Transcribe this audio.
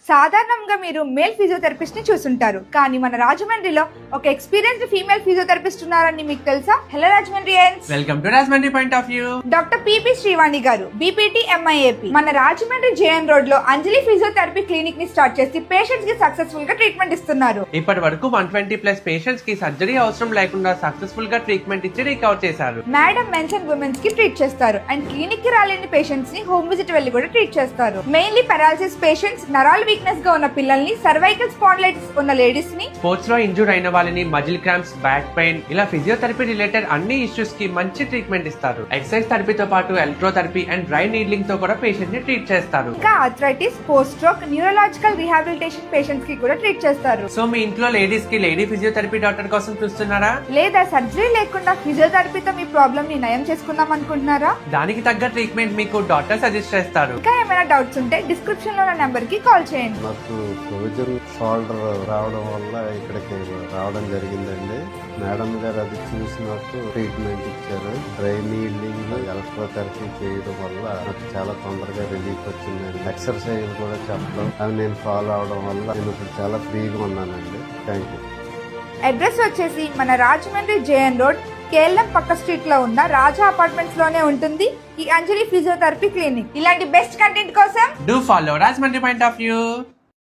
సాధారణంగా మీరు male physiotherapist ని చూసుంటారు, కానీ మన రాజమండ్రిలో ఒక ఎక్స్పీరియన్స్డ్ ఫీమేల్ ఫిజియోథెరపిస్ట్ ఉన్నారని మీకు తెలుసా? Hello Rajahmundrians, welcome to Rajahmundry point of view. Doctor PP Srivani garu, BPT MIAP, మన రాజమండ్రి జేఎన్ రోడ్ లో అంజలి ఫిజియోథెరపీ క్లినిక్ ని స్టార్ట్ చేసి పేషెంట్స్ కి సక్సెస్ఫుల్ గా ట్రీట్మెంట్ ఇస్తున్నారు. ఇప్పటి వరకు 120+ పేషెంట్స్ కి సర్జరీ అవసరం లేకుండా సక్సెస్ఫుల్ గా ట్రీట్మెంట్ ఇచ్చి రికవర్ చేశారు. మేడం మెన్స్ అండ్ ఉమెన్స్ కి ట్రీట్ చేస్తారు అండ్ క్లినిక్ కి రాలేని పేషెంట్స్ ని హోమ్ విజిట్ వెళ్లి కూడా ట్రీట్ చేస్తారు. మెయిన్లీ పారాలిసిస్ పేషెంట్స్, నరాల వీక్నెస్ గా ఉన్న పిల్లల్ని, సర్వైకల్ స్పాండిలైటిస్ ఉన్న లేడీస్ ని, స్పోర్ట్స్ లో ఇంజూర్ అయిన వాళ్ళని, మజిల్ క్రాంప్స్, బ్యాక్ పెయిన్, ఇలా ఫిజియోథెరపీ రిలేటెడ్ అన్ని ఇష్యూస్ కి మంచి ట్రీట్మెంట్ ఇస్తారు. ఎక్సర్సైజ్ థెరపీతో పాటు ఎలక్ట్రోథెరపీ అండ్ డ్రై నీడ్లింగ్ తో కూడా పేషెంట్ ని ట్రీట్ చేస్తారు. ఇంకా arthritis, post stroke, neurological rehabilitation patients కి కూడా ట్రీట్ చేస్తారు. సో మీ ఇంట్లో లేడీస్ కి లేడీ ఫిజియోథెరపీ డాక్టర్ కోసం చూస్తున్నారా? లేదా సర్జరీ లేకుండా ఫిజియోథెరపీతో మీ ప్రాబ్లమ్ ని నయం చేసుకుందాం అనుకుంటున్నారా? దానికి తగ్గ ట్రీట్మెంట్ మీకు డాక్టర్ సజెస్ట్ చేస్తారు. ఇంకా ఏమైనా డౌట్స్ ఉంటే డిస్క్రిప్షన్ లో ఉన్న నెంబర్ కి కాల్ చేయండి. నాకు ప్రొవిజన్ షోల్డర్ రావడం వల్ల ఇక్కడికి రావడం జరిగిందండి. మేడం గారు అది చూసి నాకు ట్రీట్మెంట్ ఇచ్చారు. డ్రై నీడ్లింగ్, ఎలక్ట్రోథెరపీ చేయడం వల్ల నాకు చాలా తొందరగా రిలీఫ్ వచ్చిందండి. ఎక్సర్సైజ్ కూడా చెప్పడం, అవి నేను ఫాలో అవడం వల్ల నేను ఇప్పుడు చాలా ఫ్రీగా ఉన్నానండి. Thank you. అడ్రస్ వచ్చేసి మన రాజమండ్రి జేఎన్ రోడ్, కేఎల్ఎం పక్క స్ట్రీట్ లో ఉన్న రాజా అపార్ట్మెంట్స్ లోనే ఉంటుంది ఈ అంజలి ఫిజియోథెరపీ క్లినిక్. ఇలాంటి బెస్ట్ కంటెంట్ కోసం do follow Rajahmundry point of view.